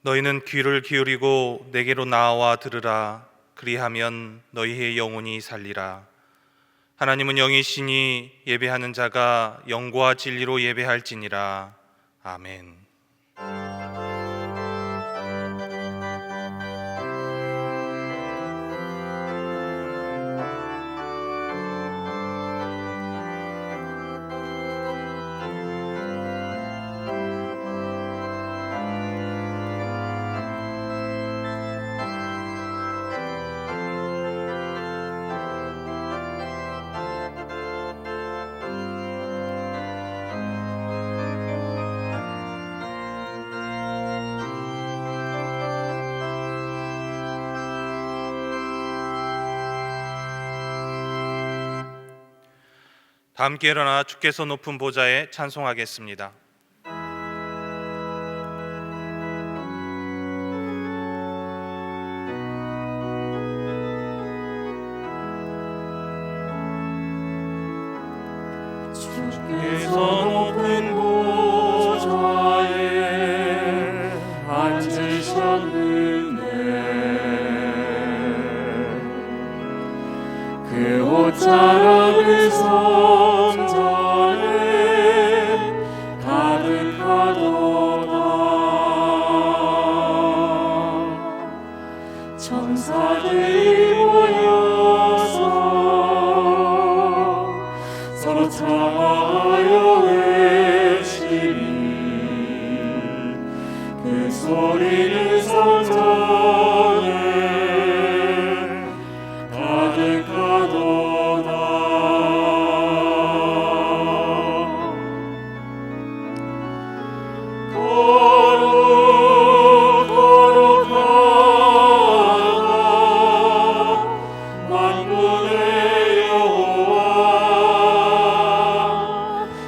너희는 귀를 기울이고 내게로 나와 들으라. 그리하면 너희의 영혼이 살리라. 하나님은 영이시니 예배하는 자가 영과 진리로 예배할지니라. 아멘. 다 함께 일어나 주께서 높은 보좌에 찬송하겠습니다. 주께서 높은 보좌에 앉으셨는데 그 옷자락은 성전에 가득하도다. 천사들이 모여서 서로 청하여 외치니 그 소리는 성전에 가득하도다. 거룩 거룩하다 만군의 여호와,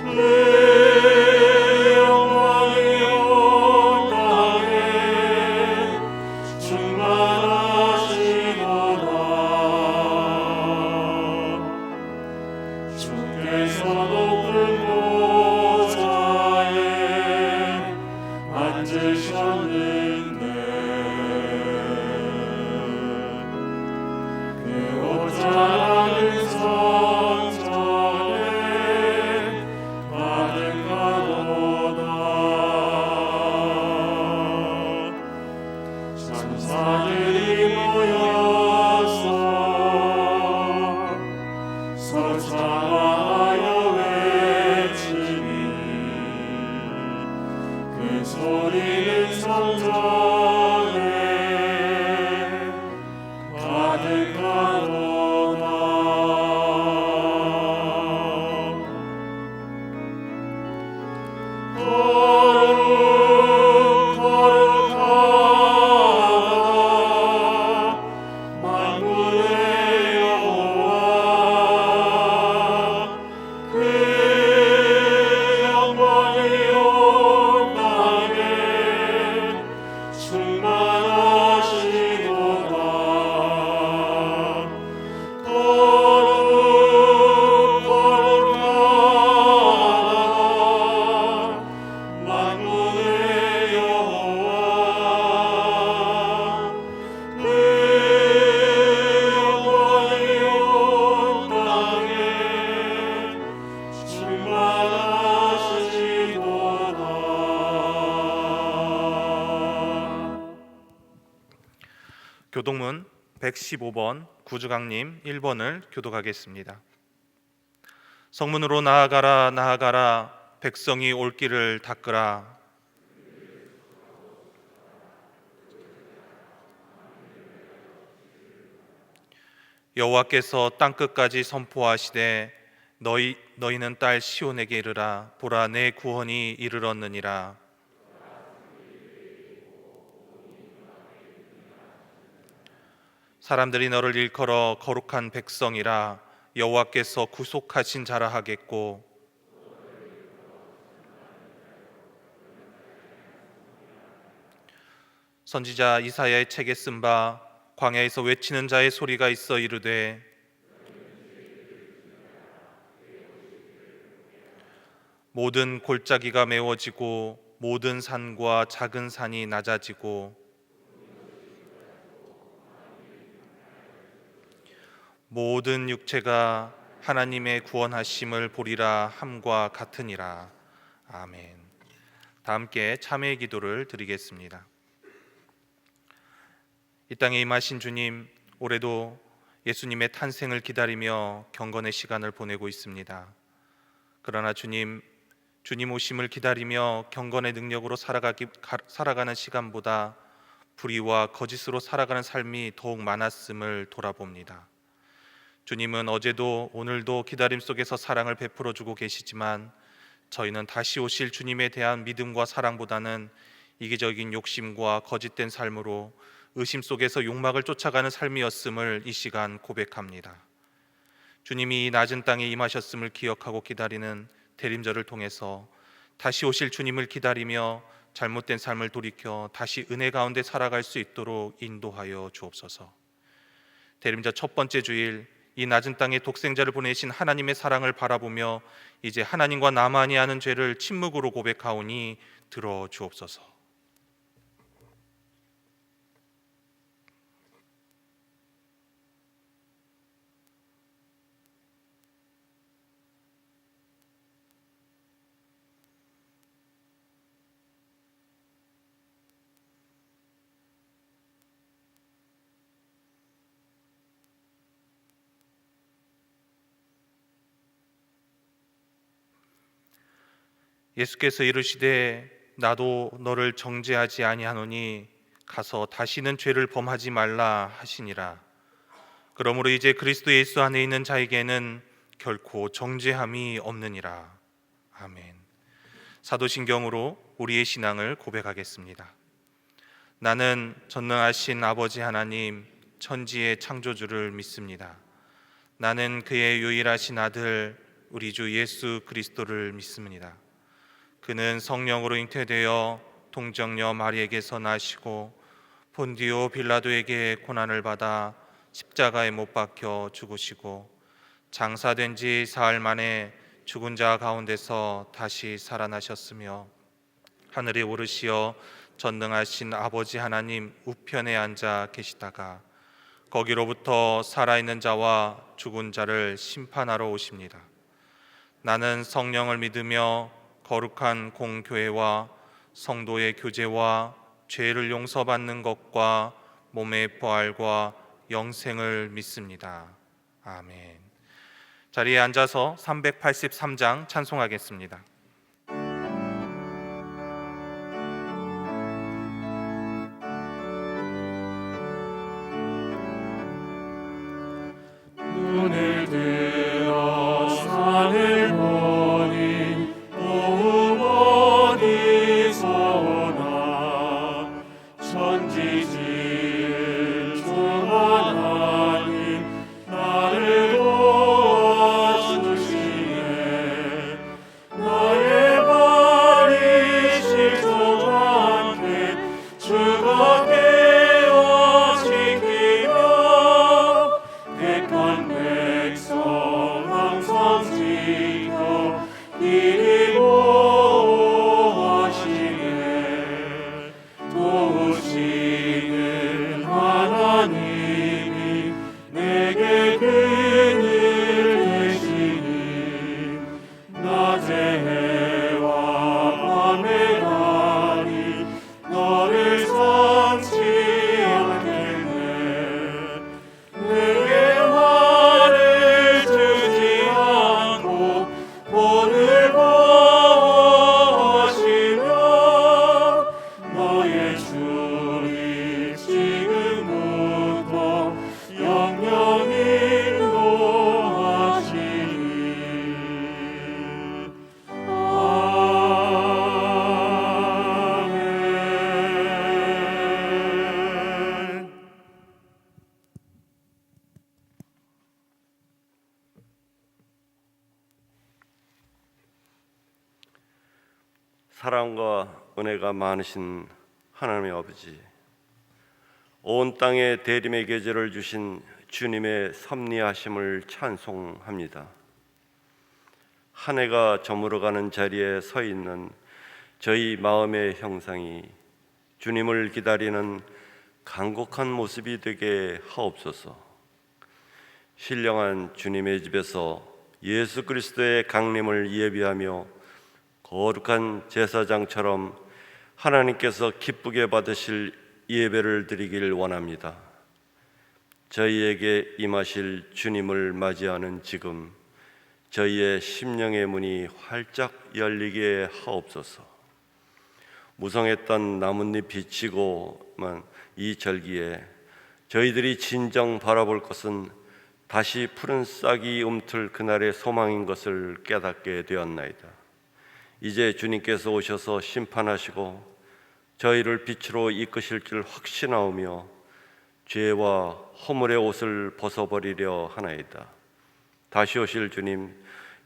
그 영광이 온 땅에 충만하시도다. 주께서 높은 보좌에 앉으셨는데 그 옷자락은 성전에 가득하도다. 천사들이 모여서 서로 청하여 외치니 그 소리는 성전에 가득하도다. 거룩 거룩하다 만군의 여호와, 그 영광이 온 땅에 충만하시도다. 거룩 거룩하다 만군의 여호와, 그 영광이 온 땅에 충만하시도다. 교독문 115번 구주강님 1번을 교독하겠습니다. 성문으로 나아가라 나아가라, 백성이 올 길을 닦으라. 여호와께서 땅끝까지 선포하시되 너희는 딸 시온에게 이르라. 보라, 내 구원이 이르렀느니라. 사람들이 너를 일컬어 거룩한 백성이라. 여호와께서 구속하신 자라 하겠고, 선지자 이사야의 책에 쓴 바 광야에서 외치는 자의 소리가 있어 이르되, 모든 골짜기가 메워지고 모든 산과 작은 산이 낮아지고 모든 육체가 하나님의 구원하심을 보리라 함과 같으니라. 아멘. 다 함께 참회의 기도를 드리겠습니다. 이 땅에 임하신 주님, 올해도 예수님의 탄생을 기다리며 경건의 시간을 보내고 있습니다. 그러나 주님 오심을 기다리며 경건의 능력으로 살아가는 시간보다 불의와 거짓으로 살아가는 삶이 더욱 많았음을 돌아봅니다. 주님은 어제도 오늘도 기다림 속에서 사랑을 베풀어 주고 계시지만 저희는 다시 오실 주님에 대한 믿음과 사랑보다는 이기적인 욕심과 거짓된 삶으로 의심 속에서 욕망을 쫓아가는 삶이었음을 이 시간 고백합니다. 주님이 이 낮은 땅에 임하셨음을 기억하고 기다리는 대림절을 통해서 다시 오실 주님을 기다리며 잘못된 삶을 돌이켜 다시 은혜 가운데 살아갈 수 있도록 인도하여 주옵소서. 대림절 첫 번째 주일, 이 낮은 땅에 독생자를 보내신 하나님의 사랑을 바라보며 이제 하나님과 나만이 아는 죄를 침묵으로 고백하오니 들어 주옵소서. 예수께서 이르시되 나도 너를 정죄하지 아니하노니 가서 다시는 죄를 범하지 말라 하시니라. 그러므로 이제 그리스도 예수 안에 있는 자에게는 결코 정죄함이 없느니라. 아멘. 사도신경으로 우리의 신앙을 고백하겠습니다. 나는 전능하신 아버지 하나님 천지의 창조주를 믿습니다. 나는 그의 유일하신 아들 우리 주 예수 그리스도를 믿습니다. 그는 성령으로 잉태되어 동정녀 마리에게서 나시고 본디오 빌라도에게 고난을 받아 십자가에 못 박혀 죽으시고 장사된 지 사흘 만에 죽은 자 가운데서 다시 살아나셨으며 하늘에 오르시어 전능하신 아버지 하나님 우편에 앉아 계시다가 거기로부터 살아있는 자와 죽은 자를 심판하러 오십니다. 나는 성령을 믿으며 거룩한 공교회와 성도의 교제와 죄를 용서받는 것과 몸의 부활과 영생을 믿습니다. 아멘. 자리에 앉아서 383장 찬송하겠습니다. 눈을 들어 산을 보니 어디서 오나 천지 지은 주 하나님 나를 도와주시네. 나의 발이 실족 않게 주가 깨어 지키며 택한 백성 항상 지켜 이리 보호하시네. 도우시는 하나님이 내게 그늘 되시니 낮의 해와 밤의 달이 너를 삼지 않겠네. 내게 화를 주지 않고 본을 보호하시며 너의 주님 지금부터 영영 인도하시니. 아멘. 사랑과 은혜가 많으신 하나님의 아버지, 온 땅에 대림의 계절을 주신 주님의 섭리하심을 찬송합니다. 한 해가 저물어가는 자리에 서 있는 저희 마음의 형상이 주님을 기다리는 간곡한 모습이 되게 하옵소서. 신령한 주님의 집에서 예수 그리스도의 강림을 예비하며 거룩한 제사장처럼 하나님께서 기쁘게 받으실 예배를 드리길 원합니다. 저희에게 임하실 주님을 맞이하는 지금 저희의 심령의 문이 활짝 열리게 하옵소서. 무성했던 나뭇잎 비치고만 이 절기에 저희들이 진정 바라볼 것은 다시 푸른 싹이 움틀 그날의 소망인 것을 깨닫게 되었나이다. 이제 주님께서 오셔서 심판하시고 저희를 빛으로 이끄실 줄 확신하오며 죄와 허물의 옷을 벗어버리려 하나이다. 다시 오실 주님,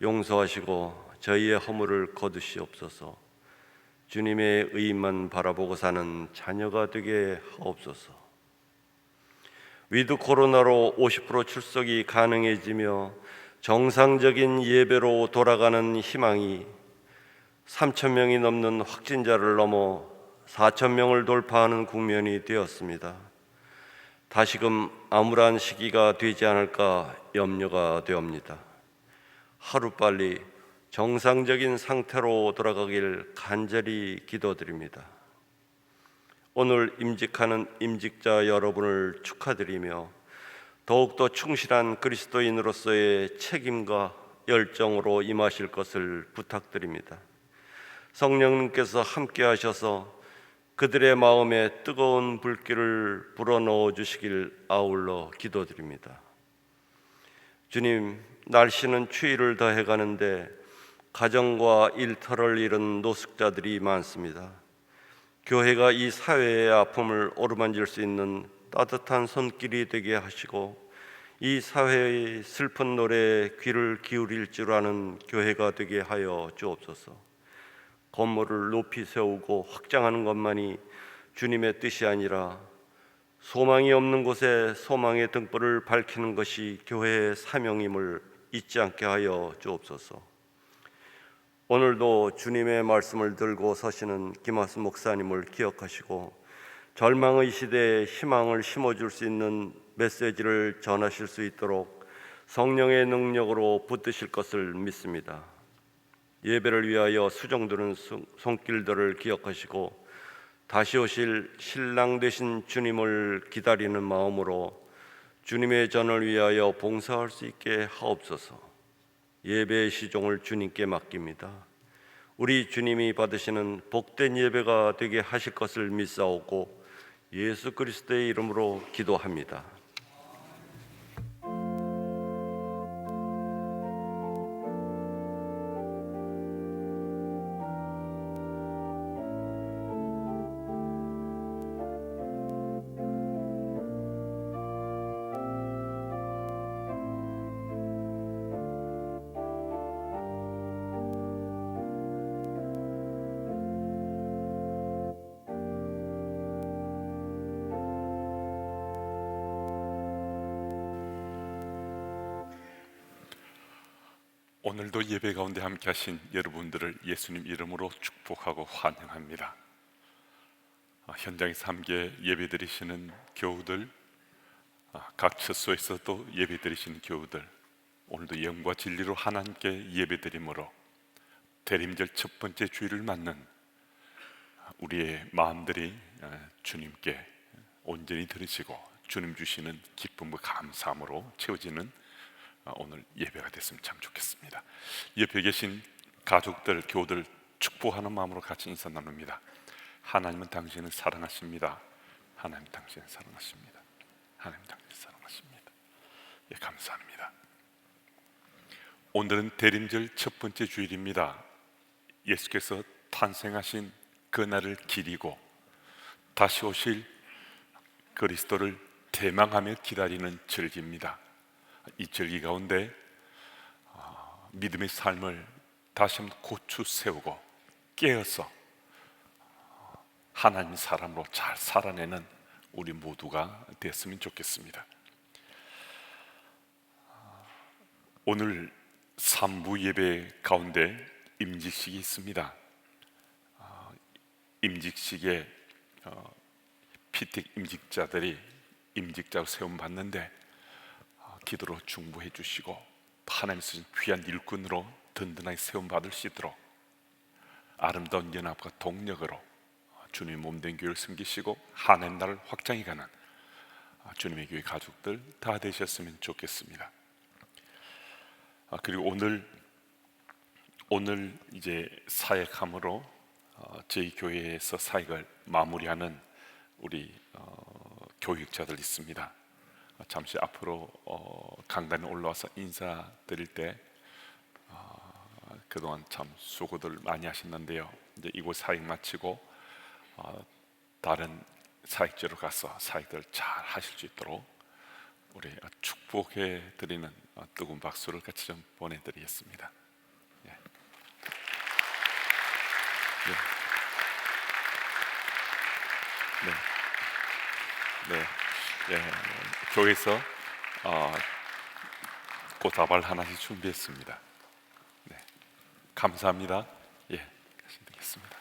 용서하시고 저희의 허물을 거두시옵소서. 주님의 의인만 바라보고 사는 자녀가 되게 하옵소서. 위드 코로나로 50% 출석이 가능해지며 정상적인 예배로 돌아가는 희망이 3,000명이 넘는 확진자를 넘어 4,000명을 돌파하는 국면이 되었습니다. 다시금 암울한 시기가 되지 않을까 염려가 되옵니다. 하루빨리 정상적인 상태로 돌아가길 간절히 기도드립니다. 오늘 임직하는 임직자 여러분을 축하드리며 더욱더 충실한 그리스도인으로서의 책임과 열정으로 임하실 것을 부탁드립니다. 성령님께서 함께 하셔서 그들의 마음에 뜨거운 불길을 불어넣어 주시길 아울러 기도드립니다. 주님, 날씨는 추위를 더해가는데 가정과 일터를 잃은 노숙자들이 많습니다. 교회가 이 사회의 아픔을 어루만질 수 있는 따뜻한 손길이 되게 하시고 이 사회의 슬픈 노래에 귀를 기울일 줄 아는 교회가 되게 하여 주옵소서. 건물을 높이 세우고 확장하는 것만이 주님의 뜻이 아니라 소망이 없는 곳에 소망의 등불을 밝히는 것이 교회의 사명임을 잊지 않게 하여 주옵소서. 오늘도 주님의 말씀을 들고 서시는 김하수 목사님을 기억하시고 절망의 시대에 희망을 심어줄 수 있는 메시지를 전하실 수 있도록 성령의 능력으로 붙드실 것을 믿습니다. 예배를 위하여 수정드는 손길들을 기억하시고 다시 오실 신랑 되신 주님을 기다리는 마음으로 주님의 전을 위하여 봉사할 수 있게 하옵소서. 예배의 시종을 주님께 맡깁니다. 우리 주님이 받으시는 복된 예배가 되게 하실 것을 믿사오고 예수 그리스도의 이름으로 기도합니다. 오늘도 예배 가운데 함께 하신 여러분들을 예수님 이름으로 축복하고 환영합니다. 현장에서 함께 예배 드리시는 교우들, 각 처소에서 또 예배 드리시는 교우들, 오늘도 영과 진리로 하나님께 예배 드림으로 대림절 첫 번째 주일을 맞는 우리의 마음들이 주님께 온전히 들으시고 주님 주시는 기쁨과 감사함으로 채워지는 오늘 예배가 됐으면 참 좋겠습니다. 옆에 계신 가족들, 교우들 축복하는 마음으로 같이 인사 나눕니다. 하나님은 당신을 사랑하십니다. 하나님 당신을 사랑하십니다. 하나님 당신을 사랑하십니다. 예, 감사합니다. 오늘은 대림절 첫 번째 주일입니다. 예수께서 탄생하신 그날을 기리고 다시 오실 그리스도를 대망하며 기다리는 절기입니다. 이 절기 가운데 믿음의 삶을 다시 한번 고추 세우고 깨어서 하나님 사람으로 잘 살아내는 우리 모두가 됐으면 좋겠습니다. 오늘 3부 예배 가운데 임직식이 있습니다. 임직식에 피택 임직자들이 임직자로 세움 받는데 기도로 중보해 주시고 하나님께서 귀한 일꾼으로 든든하게 세움 받을 수 있도록 아름다운 연합과 동력으로 주님의 몸된 교회를 섬기시고 하나님 나라를 확장해가는 주님의 교회 가족들 다 되셨으면 좋겠습니다. 그리고 오늘 이제 사역함으로 저희 교회에서 사역을 마무리하는 우리 교육자들 있습니다. 잠시 앞으로 강단에 올라와서 인사드릴 때 그동안 참 수고들 많이 하셨는데요. 이제 이곳 사역 마치고 다른 사역지로 가서 사역들 잘 하실 수 있도록 우리 축복해 드리는 뜨거운 박수를 같이 좀 보내드리겠습니다. 예. 네. 예. 교회에서 꽃다발 하나씩 준비했습니다. 네. 감사합니다. 예, 가시면 되겠습니다.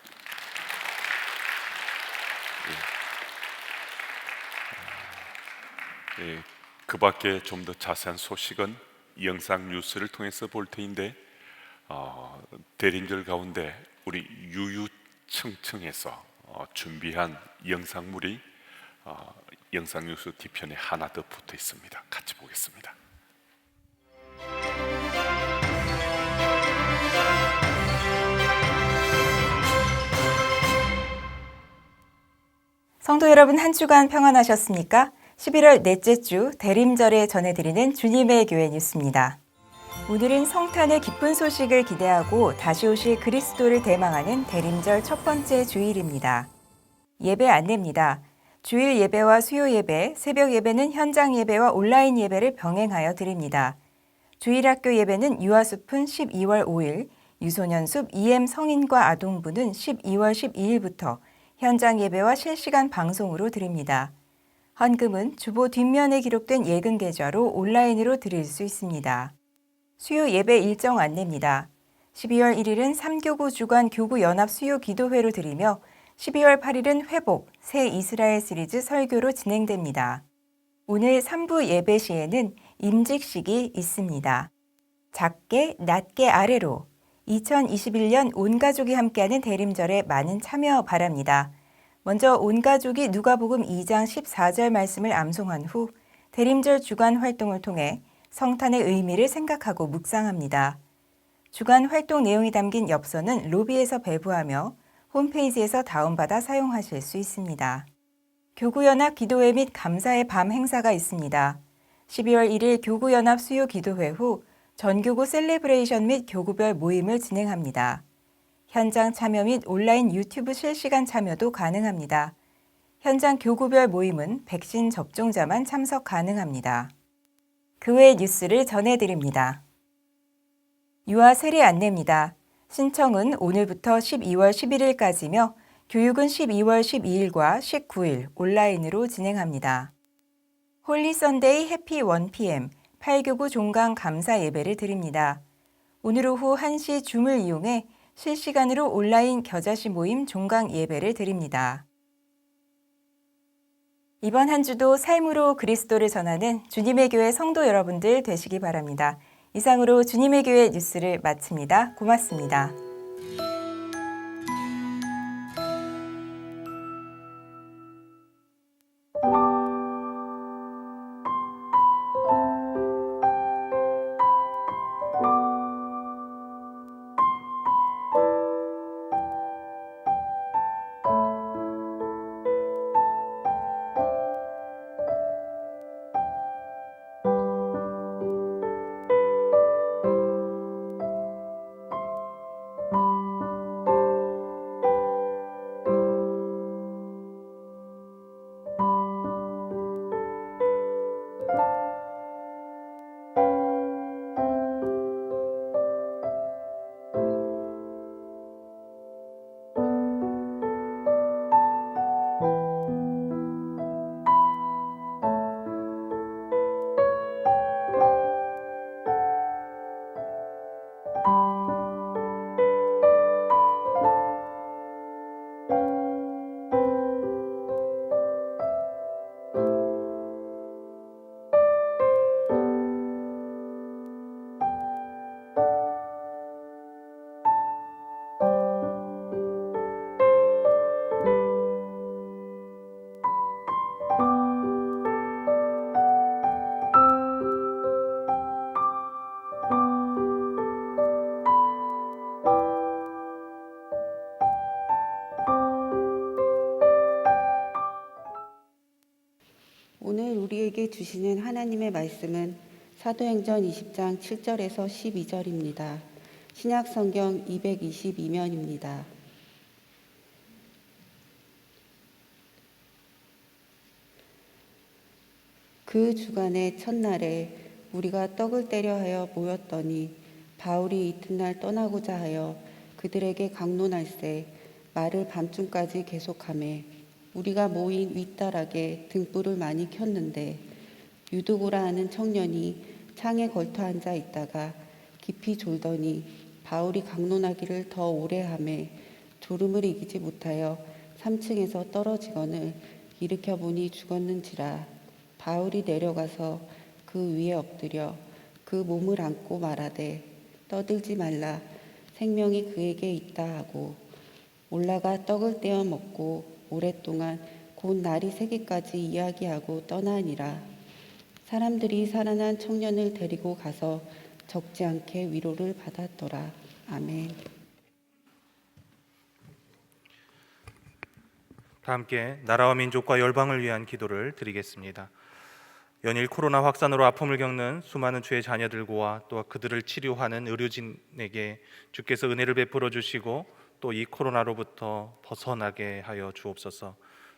예. 그 밖에 좀 더 자세한 소식은 영상 뉴스를 통해서 볼 터인데 대림절 가운데 우리 유유청청에서 준비한 영상물이 영상 뉴스 뒤편에 하나 더 붙어 있습니다. 같이 보겠습니다. 성도 여러분, 한 주간 평안하셨습니까? 11월 넷째 주 대림절에 전해드리는 주님의 교회 뉴스입니다. 오늘은 성탄의 기쁜 소식을 기대하고 다시 오실 그리스도를 대망하는 대림절 첫 번째 주일입니다. 예배 안내입니다. 주일 예배와 수요 예배, 새벽 예배는 현장 예배와 온라인 예배를 병행하여 드립니다. 주일 학교 예배는 유아숲은 12월 5일, 유소년숲 EM 성인과 아동부는 12월 12일부터 현장 예배와 실시간 방송으로 드립니다. 헌금은 주보 뒷면에 기록된 예금 계좌로 온라인으로 드릴 수 있습니다. 수요 예배 일정 안내입니다. 12월 1일은 3교구 주간 교구 연합 수요 기도회로 드리며 12월 8일은 회복, 새 이스라엘 시리즈 설교로 진행됩니다. 오늘 3부 예배 시에는 임직식이 있습니다. 작게, 낮게, 아래로 2021년 온 가족이 함께하는 대림절에 많은 참여 바랍니다. 먼저 온 가족이 누가복음 2장 14절 말씀을 암송한 후 대림절 주간 활동을 통해 성탄의 의미를 생각하고 묵상합니다. 주간 활동 내용이 담긴 엽서는 로비에서 배부하며 홈페이지에서 다운받아 사용하실 수 있습니다. 교구연합 기도회 및 감사의 밤 행사가 있습니다. 12월 1일 교구연합 수요 기도회 후 전교구 셀레브레이션 및 교구별 모임을 진행합니다. 현장 참여 및 온라인 유튜브 실시간 참여도 가능합니다. 현장 교구별 모임은 백신 접종자만 참석 가능합니다. 그 외 뉴스를 전해드립니다. 유아 세례 안내입니다. 신청은 오늘부터 12월 11일까지며 교육은 12월 12일과 19일 온라인으로 진행합니다. 홀리 선데이 해피 1pm 8교구 종강 감사 예배를 드립니다. 오늘 오후 1시 줌을 이용해 실시간으로 온라인 겨자씨 모임 종강 예배를 드립니다. 이번 한 주도 삶으로 그리스도를 전하는 주님의 교회 성도 여러분들 되시기 바랍니다. 이상으로 주님의 교회 뉴스를 마칩니다. 고맙습니다. 우리에게 주시는 하나님의 말씀은 사도행전 20장 7절에서 12절입니다. 신약성경 222면입니다. 그 주간의 첫날에 우리가 떡을 떼려 하여 모였더니 바울이 이튿날 떠나고자 하여 그들에게 강론할세 말을 밤중까지 계속하매 우리가 모인 윗다락에 등불을 많이 켰는데 유두고라 하는 청년이 창에 걸터 앉아 있다가 깊이 졸더니 바울이 강론하기를 더 오래 하매 졸음을 이기지 못하여 3층에서 떨어지거늘 일으켜 보니 죽었는지라. 바울이 내려가서 그 위에 엎드려 그 몸을 안고 말하되 떠들지 말라 생명이 그에게 있다 하고 올라가 떡을 떼어 먹고 오랫동안 곧 날이 새기까지 이야기하고 떠나니라. 사람들이 살아난 청년을 데리고 가서 적지 않게 위로를 받았더라. 아멘. 다 함께 나라와 민족과 열방을 위한 기도를 드리겠습니다. 연일 코로나 확산으로 아픔을 겪는 수많은 주의 자녀들과 또 그들을 치료하는 의료진에게 주께서 은혜를 베풀어 주시고 또 이 코로나로부터 벗어나게 하여 주옵소서.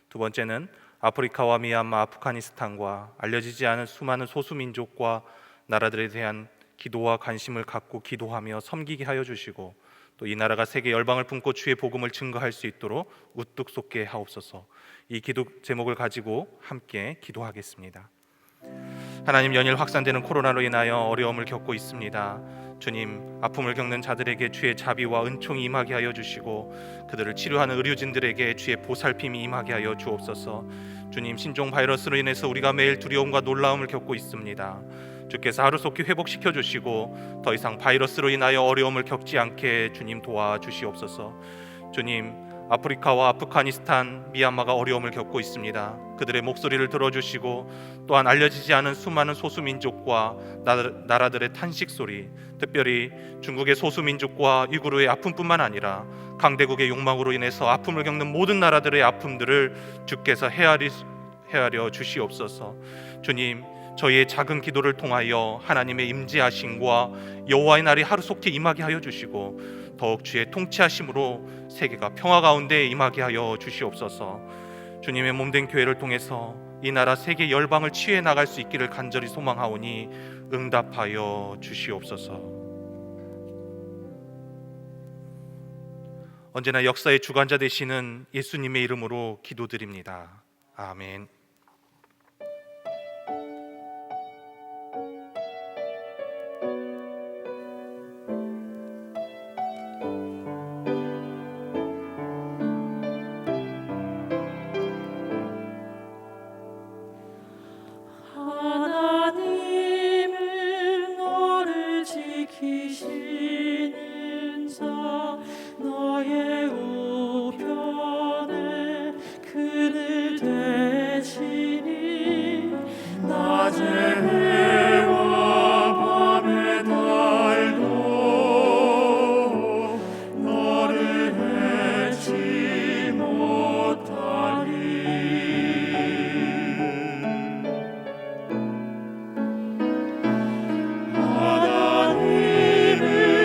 두 번째는 아프리카와 미얀마, 아프가니스탄과 알려지지 않은 수많은 소수민족과 나라들에 대한 기도와 관심을 갖고 기도하며 섬기게 하여 주시고 또 이 나라가 세계 열방을 품고 주의 복음을 증거할 수 있도록 우뚝 솟게 하옵소서. 이 기도 제목을 가지고 함께 기도하겠습니다. 하나님, 연일 확산되는 코로나로 인하여 어려움을 겪고 있습니다. 주님, 아픔을 겪는 자들에게 주의 자비와 은총이 임하게 하여 주시고 그들을 치료하는 의료진들에게 주의 보살핌이 임하게 하여 주옵소서. 주님, 신종 바이러스로 인해서 우리가 매일 두려움과 놀라움을 겪고 있습니다. 주께서 하루속히 회복시켜 주시고 더 이상 바이러스로 인하여 어려움을 겪지 않게 주님 도와주시옵소서. 주님, 아프리카와 아프가니스탄, 미얀마가 어려움을 겪고 있습니다. 그들의 목소리를 들어주시고 또한 알려지지 않은 수많은 소수민족과 나라들의 탄식 소리, 특별히 중국의 소수민족과 위구르의 아픔뿐만 아니라 강대국의 욕망으로 인해서 아픔을 겪는 모든 나라들의 아픔들을 주께서 헤아려 주시옵소서. 주님, 저희의 작은 기도를 통하여 하나님의 임재하심과 여호와의 날이 하루속히 임하게 하여 주시고 더욱 주의 통치하심으로 세계가 평화 가운데 임하게 하여 주시옵소서. 주님의 몸된 교회를 통해서 이 나라 세계 열방을 치유해 나갈 수 있기를 간절히 소망하오니 응답하여 주시옵소서. 언제나 역사의 주관자 되시는 예수님의 이름으로 기도드립니다. 아멘. 하나님은 너를 지키시는 자 너의 우편에 그를 대시니 낮의 해와 밤의 달도 너를 해치 못하리. 하나님은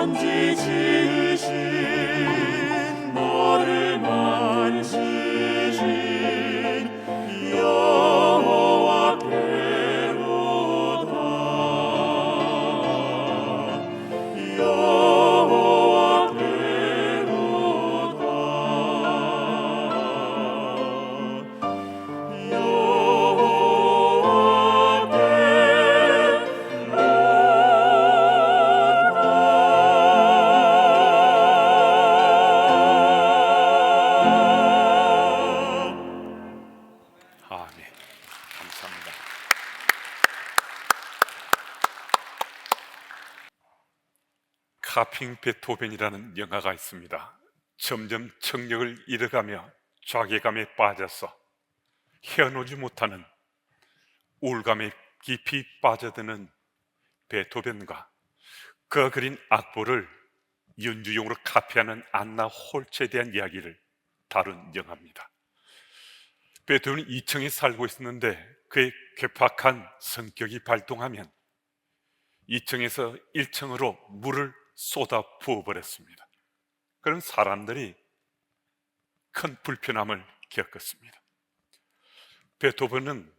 천지 지으신 너를 만지신 여호와께로다 아멘. 감사합니다. 카핑 베토벤이라는 영화가 있습니다. 점점 청력을 잃어가며 좌괴감에 빠져서 헤어놓지 못하는 우울감에 깊이 빠져드는 베토벤과 그가 그린 악보를 연주용으로 카피하는 안나 홀츠에 대한 이야기를 다룬 영화입니다. 베토벤은 2층에 살고 있었는데 그의 괴팍한 성격이 발동하면 2층에서 1층으로 물을 쏟아 부어버렸습니다. 그런 사람들이 큰 불편함을 겪었습니다. 베토벤은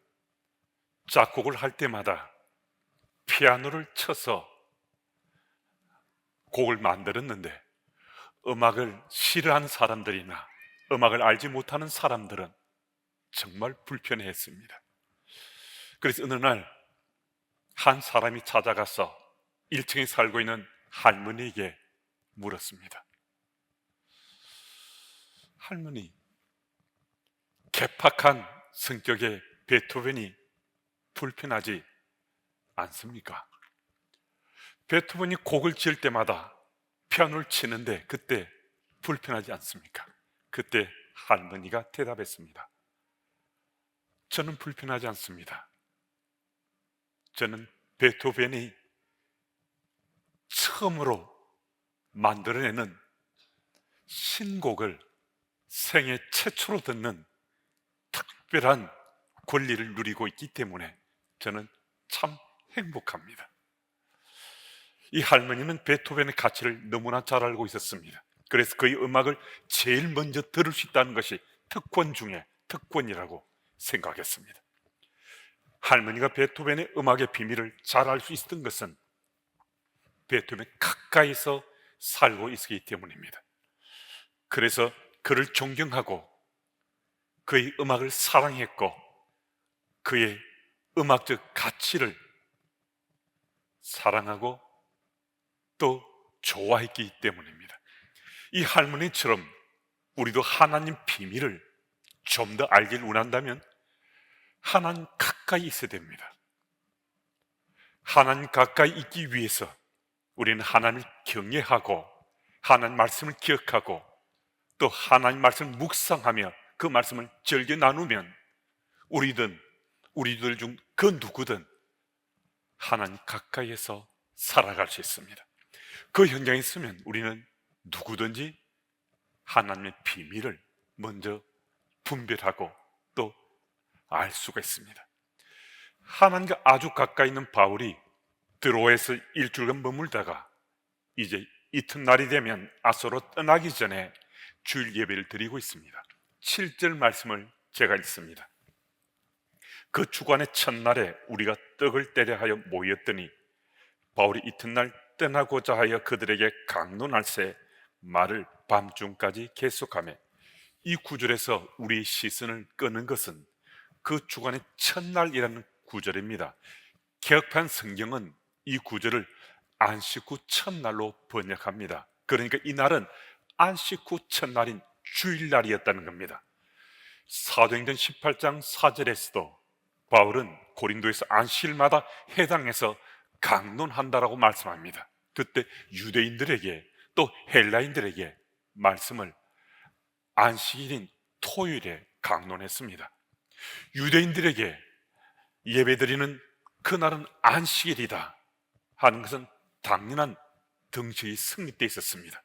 작곡을 할 때마다 피아노를 쳐서 곡을 만들었는데 음악을 싫어하는 사람들이나 음악을 알지 못하는 사람들은 정말 불편해했습니다. 그래서 어느 날 한 사람이 찾아가서 1층에 살고 있는 할머니에게 물었습니다. 할머니, 괴팍한 성격의 베토벤이 불편하지 않습니까? 베토벤이 곡을 지을 때마다 피아노를 치는데 그때 불편하지 않습니까? 그때 할머니가 대답했습니다. 저는 불편하지 않습니다. 저는 베토벤이 처음으로 만들어내는 신곡을 생애 최초로 듣는 특별한 권리를 누리고 있기 때문에 저는 참 행복합니다. 이 할머니는 베토벤의 가치를 너무나 잘 알고 있었습니다. 그래서 그의 음악을 제일 먼저 들을 수 있다는 것이 특권 중에 특권이라고 생각했습니다. 할머니가 베토벤의 음악의 비밀을 잘 알 수 있었던 것은 베토벤 가까이서 살고 있었기 때문입니다. 그래서 그를 존경하고 그의 음악을 사랑했고 그의 음악적 가치를 사랑하고 또 좋아했기 때문입니다. 이 할머니처럼 우리도 하나님 비밀을 좀 더 알길 원한다면 하나님 가까이 있어야 됩니다. 하나님 가까이 있기 위해서 우리는 하나님을 경외하고 하나님 말씀을 기억하고 또 하나님 말씀을 묵상하며 그 말씀을 즐겨 나누면 우리들 중 그 누구든 하나님 가까이에서 살아갈 수 있습니다. 그 현장에 있으면 우리는 누구든지 하나님의 비밀을 먼저 분별하고 또 알 수가 있습니다. 하나님과 아주 가까이 있는 바울이 드로에서 일주일간 머물다가 이제 이튿날이 되면 아소로 떠나기 전에 주일 예배를 드리고 있습니다. 7절 말씀을 제가 읽습니다. 그 주간의 첫날에 우리가 떡을 떼려 하여 모였더니 바울이 이튿날 떠나고자 하여 그들에게 강론할새 말을 밤중까지 계속하며 이 구절에서 우리의 시선을 끄는 것은 그 주간의 첫날이라는 구절입니다. 개혁판 성경은 이 구절을 안식 후 첫날로 번역합니다. 그러니까 이 날은 안식 후 첫날인 주일날이었다는 겁니다. 사도행전 18장 4절에서도 바울은 고린도에서 안식일마다 해당해서 강론한다라고 말씀합니다. 그때 유대인들에게 또 헬라인들에게 말씀을 안식일인 토요일에 강론했습니다. 유대인들에게 예배드리는 그날은 안식일이다 하는 것은 당연한 등식이 성립되어 있었습니다.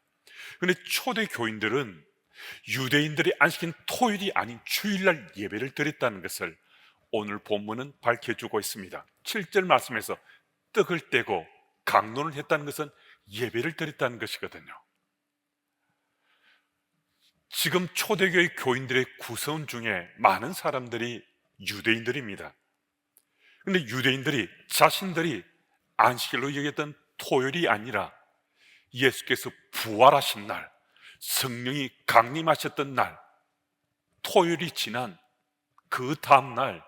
그런데 초대 교인들은 유대인들이 안식인 토요일이 아닌 주일날 예배를 드렸다는 것을 오늘 본문은 밝혀주고 있습니다. 7절 말씀에서 떡을 떼고 강론을 했다는 것은 예배를 드렸다는 것이거든요. 지금 초대교회 교인들의 구성 중에 많은 사람들이 유대인들입니다. 그런데 유대인들이 자신들이 안식일로 여겼던 토요일이 아니라 예수께서 부활하신 날, 성령이 강림하셨던 날, 토요일이 지난 그 다음 날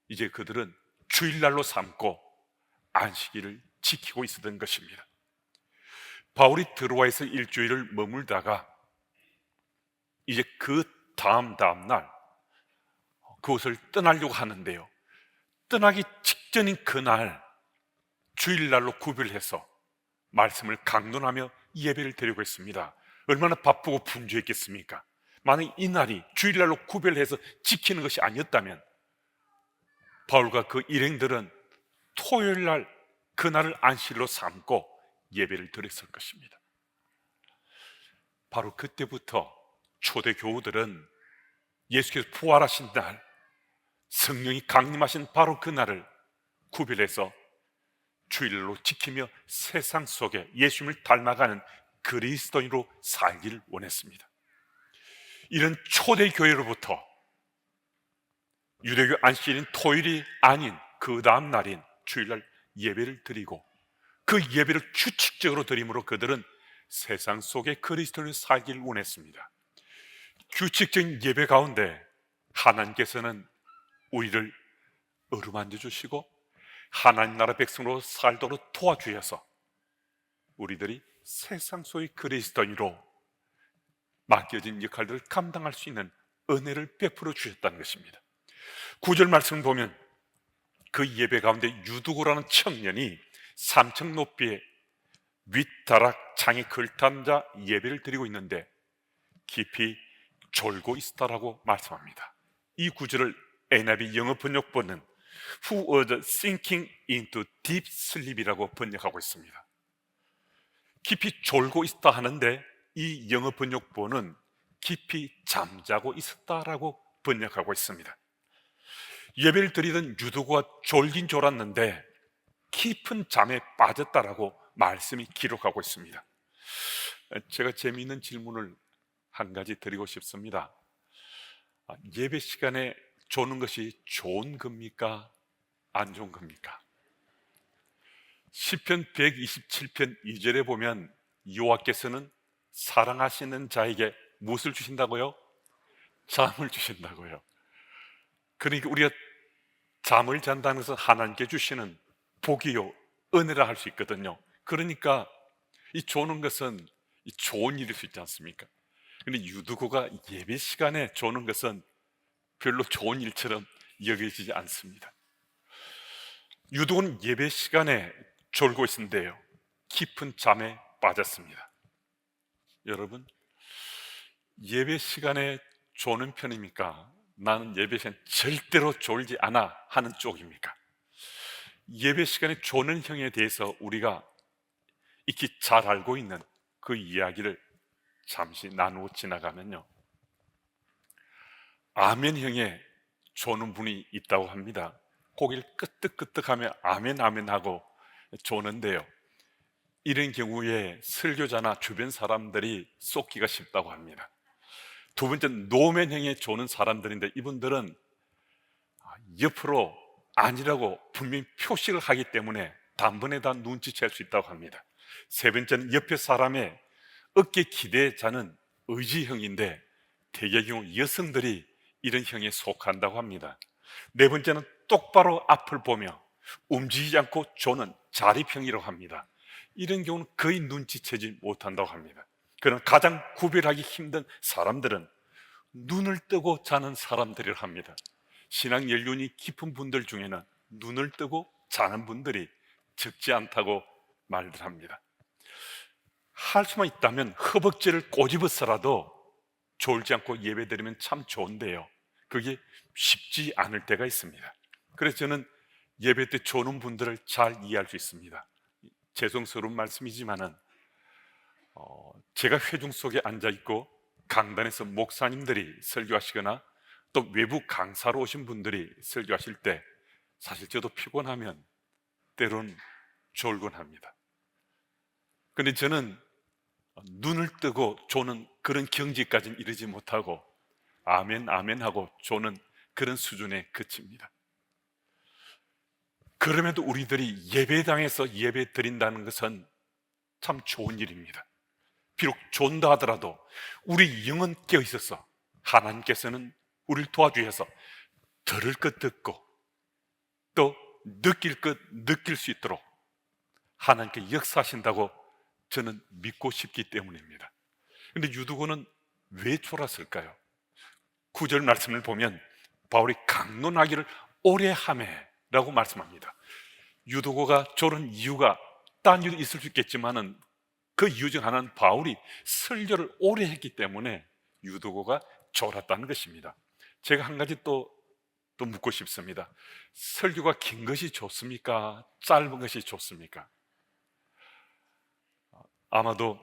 이제 그들은 주일날로 삼고 안식일을 지키고 있었던 것입니다. 바울이 드로아에서 일주일을 머물다가 이제 그 다음 날 그곳을 떠나려고 하는데요, 떠나기 직전인 그날 주일날로 구별해서 말씀을 강론하며 예배를 드리고 있습니다. 얼마나 바쁘고 분주했겠습니까? 만약 이날이 주일날로 구별해서 지키는 것이 아니었다면 바울과 그 일행들은 토요일날 그날을 안식일로 삼고 예배를 드렸을 것입니다. 바로 그때부터 초대 교우들은 예수께서 부활하신 날, 성령이 강림하신 바로 그날을 구별해서 주일로 지키며 세상 속에 예수님을 닮아가는 그리스도인으로 살기를 원했습니다. 이런 초대 교회로부터 유대교 안식일인 토요일이 아닌 그 다음 날인 주일날 예배를 드리고 그 예배를 규칙적으로 드림으로 그들은 세상 속에 그리스도인으로 살기를 원했습니다. 규칙적인 예배 가운데 하나님께서는 우리를 어루만져 주시고 하나님 나라 백성으로 살도록 도와주셔서 우리들이 세상 속의 그리스도인으로 맡겨진 역할들을 감당할 수 있는 은혜를 베풀어 주셨다는 것입니다. 9절 말씀을 보면 그 예배 가운데 유두고라는 청년이 3층 높이의 윗다락 창에 걸터앉아 예배를 드리고 있는데 깊이 졸고 있었다라고 말씀합니다. 이 구절을 NIV 영어 번역본은 Who was sinking into deep sleep이라고 번역하고 있습니다. 깊이 졸고 있다 하는데 이 영어 번역본은 깊이 잠자고 있었다라고 번역하고 있습니다. 예배를 드리던 유두고가 졸긴 졸았는데 깊은 잠에 빠졌다라고 말씀이 기록하고 있습니다. 제가 재미있는 질문을 한 가지 드리고 싶습니다. 예배 시간에 조는 것이 좋은 겁니까? 안 좋은 겁니까? 시편 127편 2절에 보면 여호와께서는 사랑하시는 자에게 무엇을 주신다고요? 잠을 주신다고요. 그러니까 우리가 잠을 잔다는 것은 하나님께 주시는 복이요 은혜라 할 수 있거든요. 그러니까 이 조는 것은 좋은 일일 수 있지 않습니까? 그런데 유두고가 예배 시간에 조는 것은 별로 좋은 일처럼 여겨지지 않습니다. 유두고는 예배 시간에 졸고 있는데요, 깊은 잠에 빠졌습니다. 여러분, 예배 시간에 조는 편입니까? 나는 예배 시간 절대로 졸지 않아 하는 쪽입니까? 예배 시간에 조는 형에 대해서 우리가 익히 잘 알고 있는 그 이야기를 잠시 나누어 지나가면요, 아멘형에 조는 분이 있다고 합니다. 고개를 끄덕끄덕하며 아멘 아멘 하고 조는데요, 이런 경우에 설교자나 주변 사람들이 쏟기가 쉽다고 합니다. 두 번째, 노면형에 조는 사람들인데 이분들은 옆으로 아니라고 분명히 표시를 하기 때문에 단번에 다 눈치챌 수 있다고 합니다. 세 번째는 옆에 사람의 어깨 기대에 자는 의지형인데 대개 경우 여성들이 이런 형에 속한다고 합니다. 네 번째는 똑바로 앞을 보며 움직이지 않고 조는 자립형이라고 합니다. 이런 경우는 거의 눈치채지 못한다고 합니다. 그러나 가장 구별하기 힘든 사람들은 눈을 뜨고 자는 수사람들이라 합니다. 신앙 연륜이 깊은 분들 중에는 눈을 뜨고 자는 분들이 적지 않다고 말들 합니다. 할 수만 있다면 허벅지를 꼬집어서라도 졸지 않고 예배드리면 참 좋은데요, 그게 쉽지 않을 때가 있습니다. 그래서 저는 예배 때 조는 분들을 잘 이해할 수 있습니다. 죄송스러운 말씀이지만은 제가 회중 속에 앉아 있고 강단에서 목사님들이 설교하시거나 또 외부 강사로 오신 분들이 설교하실 때 사실 저도 피곤하면 때론 졸곤 합니다. 근데 저는 눈을 뜨고 조는 그런 경지까지는 이르지 못하고 아멘 아멘 하고 조는 그런 수준에 그칩니다. 그럼에도 우리들이 예배당에서 예배 드린다는 것은 참 좋은 일입니다. 비록 존다 하더라도 우리 영은 깨어 있어서 하나님께서는 우리를 도와주셔서 들을 것 듣고 또 느낄 것 느낄 수 있도록 하나님께 역사하신다고 저는 믿고 싶기 때문입니다. 그런데 유두고는 왜 졸았을까요? 9절 말씀을 보면 바울이 강론하기를 오래 하매 라고 말씀합니다. 유두고가 졸은 이유가 딴 이유도 있을 수 있겠지만은 그 이유 중 하나는 바울이 설교를 오래 했기 때문에 유두고가 졸았다는 것입니다. 제가 한 가지 또 묻고 싶습니다. 설교가 긴 것이 좋습니까? 짧은 것이 좋습니까? 아마도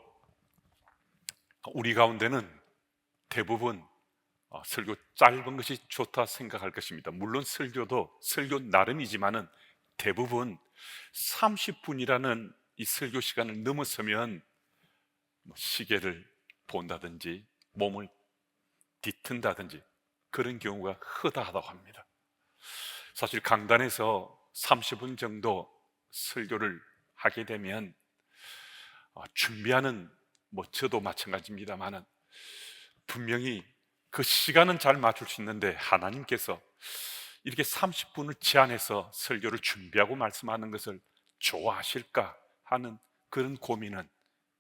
우리 가운데는 대부분 설교 짧은 것이 좋다 생각할 것입니다. 물론 설교도 설교 나름이지만은 대부분 30분이라는 이 설교 시간을 넘어서면 시계를 본다든지 몸을 뒤튼다든지 그런 경우가 허다하다고 합니다. 사실 강단에서 30분 정도 설교를 하게 되면 준비하는 저도 마찬가지입니다만은 분명히 그 시간은 잘 맞출 수 있는데 하나님께서 이렇게 30분을 제한해서 설교를 준비하고 말씀하는 것을 좋아하실까 하는 그런 고민은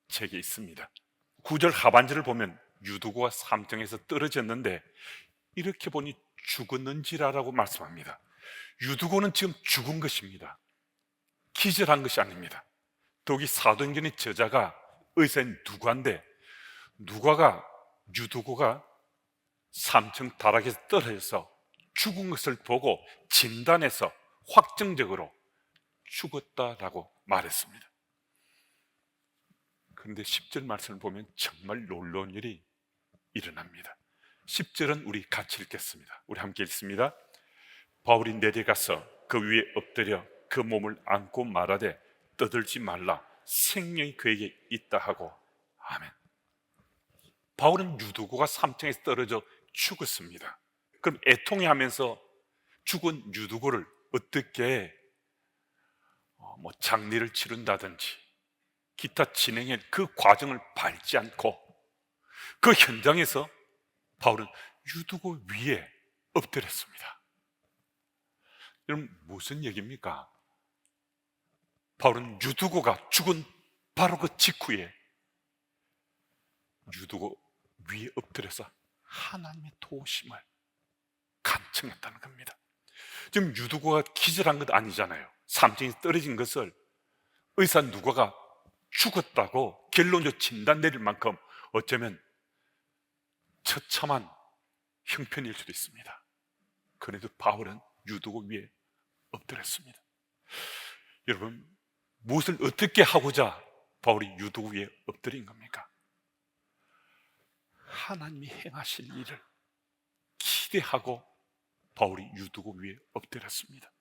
제게 있습니다. 9절 하반절을 보면 유두고가 삼정에서 떨어졌는데 이렇게 보니 죽었는지라라고 말씀합니다. 유두고는 지금 죽은 것입니다. 기절한 것이 아닙니다. 더욱이 사도행전의 저자가 의사인 누가인데 누가가 유두고가 삼층 다락에서 떨어져서 죽은 것을 보고 진단해서 확정적으로 죽었다라고 말했습니다. 그런데 10절 말씀을 보면 정말 놀라운 일이 일어납니다. 10절은 우리 같이 읽겠습니다. 우리 함께 읽습니다. 바울이 내려가서 그 위에 엎드려 그 몸을 안고 말하되 떠들지 말라 생명이 그에게 있다 하고 아멘. 바울은 유두고가 삼층에서 떨어져 죽었습니다. 그럼 애통해하면서 죽은 유두고를 어떻게 장례를 치른다든지 기타 진행의 그 과정을 밟지 않고 그 현장에서 바울은 유두고 위에 엎드렸습니다. 여러분 무슨 얘기입니까? 바울은 유두고가 죽은 바로 그 직후에 유두고 위에 엎드려서 하나님의 도우심을 간청했다는 겁니다. 지금 유두고가 기절한 것 아니잖아요. 삼층에서 떨어진 것을 의사 누가가 죽었다고 결론적으로 진단 내릴 만큼 어쩌면 처참한 형편일 수도 있습니다. 그래도 바울은 유두고 위에 엎드렸습니다. 여러분 무엇을 어떻게 하고자 바울이 유두고 위에 엎드린 겁니까? 하나님이 행하실 일을 기대하고 바울이 유두고 위에 엎드렸습니다.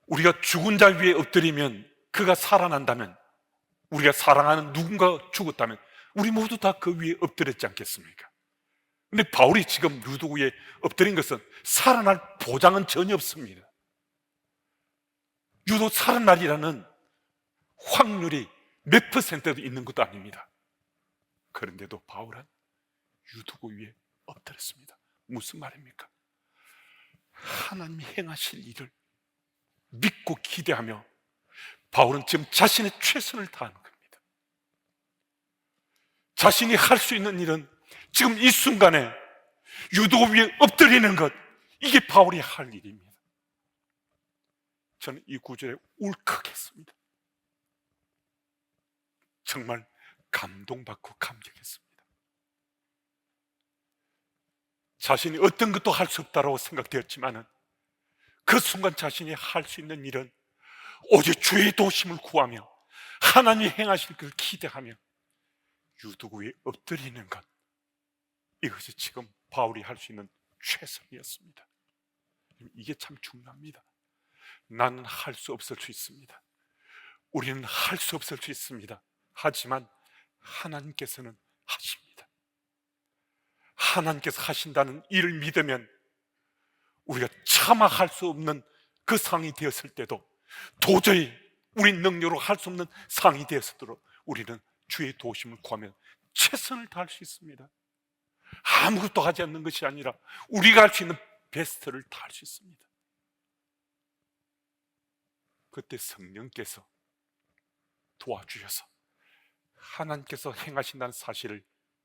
우리가 죽은 자 위에 엎드리면 그가 살아난다면, 우리가 사랑하는 누군가가 죽었다면 우리 모두 다 그 위에 엎드렸지 않겠습니까? 근데 바울이 지금 유두고 위에 엎드린 것은 살아날 보장은 전혀 없습니다. 유독 살아날이라는 확률이 몇 퍼센트도 있는 것도 아닙니다. 그런데도 바울은 유두고 위에 엎드렸습니다. 무슨 말입니까? 하나님이 행하실 일을 믿고 기대하며 바울은 지금 자신의 최선을 다하는 겁니다. 자신이 할 수 있는 일은 지금 이 순간에 유두고 위에 엎드리는 것, 이게 바울이 할 일입니다. 저는 이 구절에 울컥했습니다. 정말 감동받고 감격했습니다. 자신이 어떤 것도 할 수 없다고 생각되었지만 그 순간 자신이 할 수 있는 일은 오직 주의 도심을 구하며 하나님이 행하실 것을 기대하며 유두고 위에 엎드리는 것, 이것이 지금 바울이 할 수 있는 최선이었습니다. 이게 참 중요합니다. 나는 할 수 없을 수 있습니다. 우리는 할 수 없을 수 있습니다. 하지만 하나님께서는 하십니다. 하나님께서 하신다는 일을 믿으면 우리가 차마 할 수 없는 그 상황이 되었을 때도, 도저히 우리 능력으로 할 수 없는 상황이 되었을때도 우리는 주의 도우심을 구하면 최선을 다할 수 있습니다. 아무것도 하지 않는 것이 아니라 우리가 할 수 있는 베스트를 다할 수 있습니다. 그때 성령께서 도와주셔서 하나님께서 행하신다는 사실을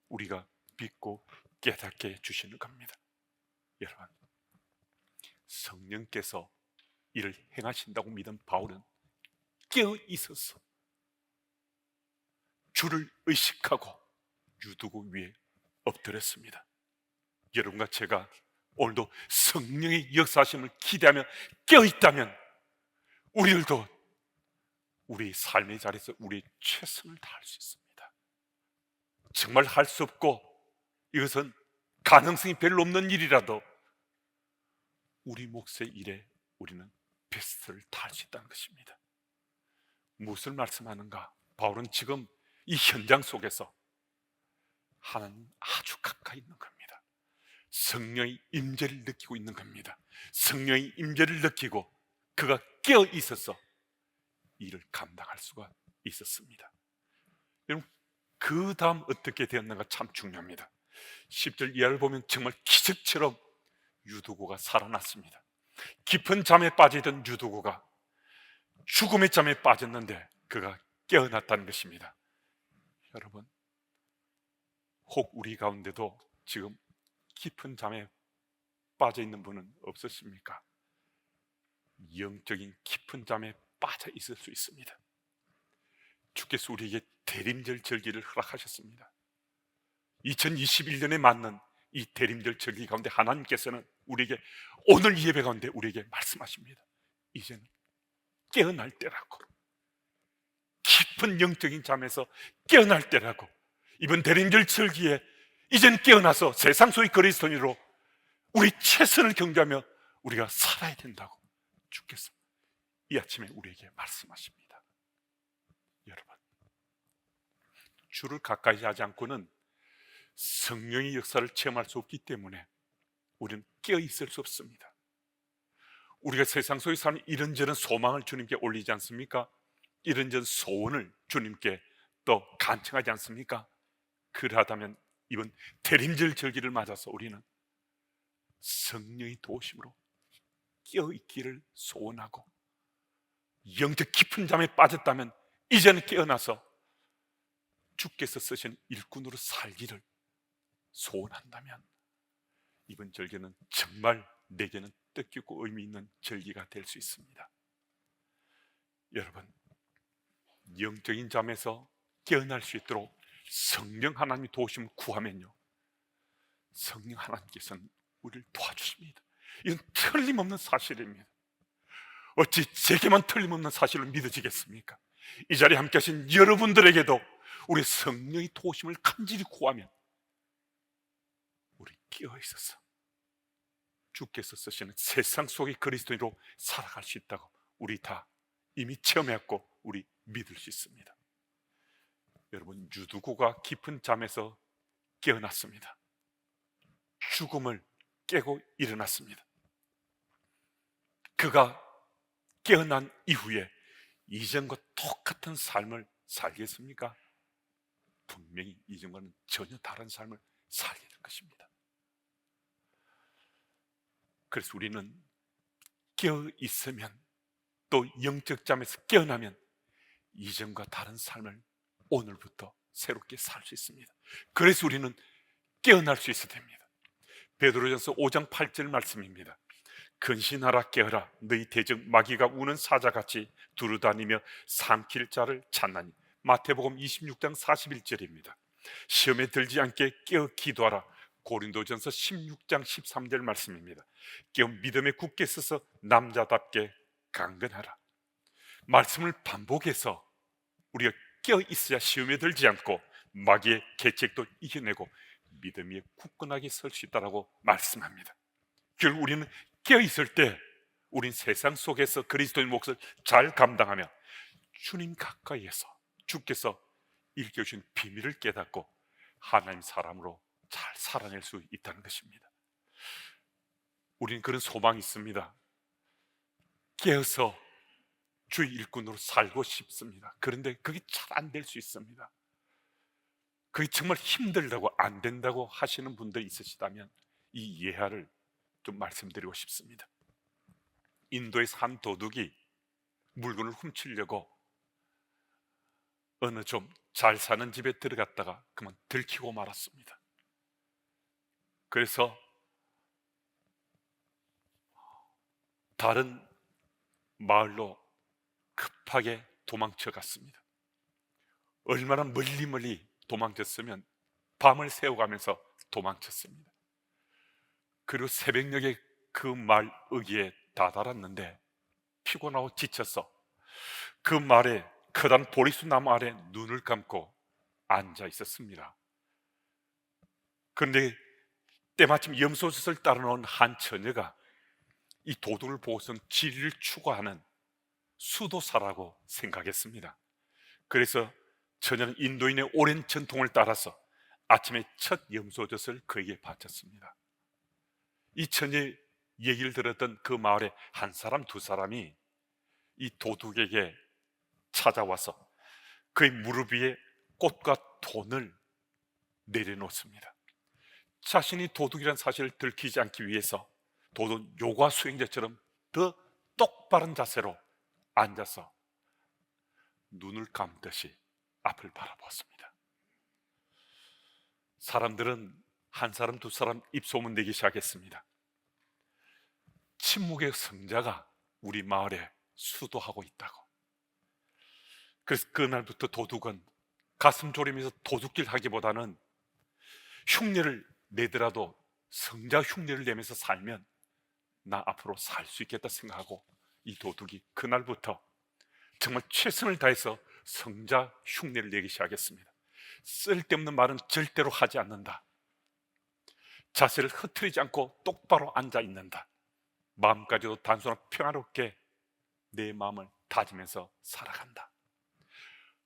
우리가 믿고 깨닫게 해주시는 겁니다. 여러분, 성령께서 이를 행하신다고 믿은 바울은 깨어 있어서 주를 의식하고 유두구 위에 엎드렸습니다. 여러분과 제가 오늘도 성령의 역사하심을 기대하며 깨어 있다면 우리들도 우리 삶의 자리에서 우리의 최선을 다할 수 있습니다. 정말 할 수 없고 이것은 가능성이 별로 없는 일이라도 우리 몫의 일에 우리는 베스트를 다할 수 있다는 것입니다. 무엇을 말씀하는가? 바울은 지금 이 현장 속에서 하나님 아주 가까이 있는 겁니다. 성령의 임재를 느끼고 있는 겁니다. 성령의 임재를 느끼고 그가 깨어 있어서 일을 감당할 수가 있었습니다. 여러분, 그 다음 어떻게 되었는가 참 중요합니다. 10절 이하를 보면 정말 기적처럼 유두고가 살아났습니다. 깊은 잠에 빠지던 유두고가 죽음의 잠에 빠졌는데 그가 깨어났다는 것입니다. 여러분, 혹 우리 가운데도 지금 깊은 잠에 빠져 있는 분은 없으십니까? 영적인 깊은 잠에 빠져 있을 수 있습니다. 주께서 우리에게 대림절 절기를 허락하셨습니다. 2021년에 맞는 이 대림절 절기 가운데 하나님께서는 우리에게 오늘 예배 가운데 우리에게 말씀하십니다. 이제는 깨어날 때라고, 깊은 영적인 잠에서 깨어날 때라고. 이번 대림절 절기에 이제는 깨어나서 세상 속의 그리스도인으로 우리 최선을 경주하며 우리가 살아야 된다고 주께서 이 아침에 우리에게 말씀하십니다. 여러분, 주를 가까이 하지 않고는 성령의 역사를 체험할 수 없기 때문에 우리는 깨어 있을 수 없습니다. 우리가 세상 속에 사는 이런저런 소망을 주님께 올리지 않습니까? 이런저런 소원을 주님께 또 간청하지 않습니까? 그러하다면 이번 대림절 절기를 맞아서 우리는 성령의 도우심으로 깨어 있기를 소원하고, 영적 깊은 잠에 빠졌다면 이제는 깨어나서 주께서 쓰신 일꾼으로 살기를 소원한다면 이번 절기는 정말 내게는 뜻깊고 의미 있는 절기가 될 수 있습니다. 여러분, 영적인 잠에서 깨어날 수 있도록 성령 하나님이 도우심을 구하면요, 성령 하나님께서는 우리를 도와주십니다. 이건 틀림없는 사실입니다. 어찌 제게만 틀림없는 사실을 믿어지겠습니까? 이 자리에 함께 하신 여러분들에게도 우리 성령의 도우심을 간절히 구하면 우리 깨어 있어서 주께서 쓰시는 세상 속의 그리스도인으로 살아갈 수 있다고 우리 다 이미 체험했고 우리 믿을 수 있습니다. 여러분, 유두고가 깊은 잠에서 깨어났습니다. 죽음을 깨고 일어났습니다. 그가 깨어난 이후에 이전과 똑같은 삶을 살겠습니까? 분명히 이전과는 전혀 다른 삶을 살게 될 것입니다. 그래서 우리는 깨어 있으면, 또 영적 잠에서 깨어나면 이전과 다른 삶을 오늘부터 새롭게 살 수 있습니다. 그래서 우리는 깨어날 수 있어야 됩니다. 베드로전서 5장 8절 말씀입니다. 근신하라, 깨어라, 너희 대적 마귀가 우는 사자같이 두루다니며 삼킬 자를 찾나니. 마태복음 26장 41절입니다. 시험에 들지 않게 깨어 기도하라. 고린도전서 16장 13절 말씀입니다. 깨어 믿음에 굳게 서서 남자답게 강건하라. 말씀을 반복해서 우리가 깨어 있어야 시험에 들지 않고 마귀의 계책도 이겨내고 믿음 위에 굳건하게 설 수 있다고 말씀합니다. 결국 우리는 깨어 있을 때 우린 세상 속에서 그리스도의 몫을 잘 감당하며 주님 가까이에서 주께서 일깨우신 비밀을 깨닫고 하나님 사람으로 잘 살아낼 수 있다는 것입니다. 우리는 그런 소망이 있습니다. 깨어서 주의 일꾼으로 살고 싶습니다. 그런데 그게 잘 안 될 수 있습니다. 그게 정말 힘들다고 안 된다고 하시는 분들이 있으시다면 이 예화를 좀 말씀드리고 싶습니다. 인도에서 한 도둑이 물건을 훔치려고 어느 좀 잘 사는 집에 들어갔다가 그만 들키고 말았습니다. 그래서 다른 마을로 급하게 도망쳐 갔습니다. 얼마나 멀리 도망쳤으면 밤을 새워가면서 도망쳤습니다. 그리고 새벽녘에 그 마을 어귀에 다다랐는데 피곤하고 지쳐서 그 마을에 커다란 보리수 나무 아래 눈을 감고 앉아 있었습니다. 그런데 때마침 염소젖을 따라놓은 한 처녀가 이 도둑을 보고선 진리를 추구하는 수도사라고 생각했습니다. 그래서 처녀는 인도인의 오랜 전통을 따라서 아침에 첫 염소젖을 그에게 바쳤습니다. 이 처녀의 얘기를 들었던 그 마을의 한 사람 두 사람이 이 도둑에게 찾아와서 그의 무릎 위에 꽃과 돈을 내려놓습니다. 자신이 도둑이라는 사실을 들키지 않기 위해서 도둑 요가 수행자처럼 더 똑바른 자세로 앉아서 눈을 감듯이 앞을 바라보았습니다. 사람들은 한 사람 두 사람 입소문 내기 시작했습니다. 침묵의 성자가 우리 마을에 수도하고 있다고. 그래서 그날부터 도둑은 가슴 졸이면서 도둑질 하기보다는 흉내를 내더라도 성자 흉내를 내면서 살면 나 앞으로 살 수 있겠다 생각하고 이 도둑이 그날부터 정말 최선을 다해서 성자 흉내를 내기 시작했습니다. 쓸데없는 말은 절대로 하지 않는다. 자세를 흐트리지 않고 똑바로 앉아 있는다. 마음까지도 단순하고 평화롭게 내 마음을 다지면서 살아간다.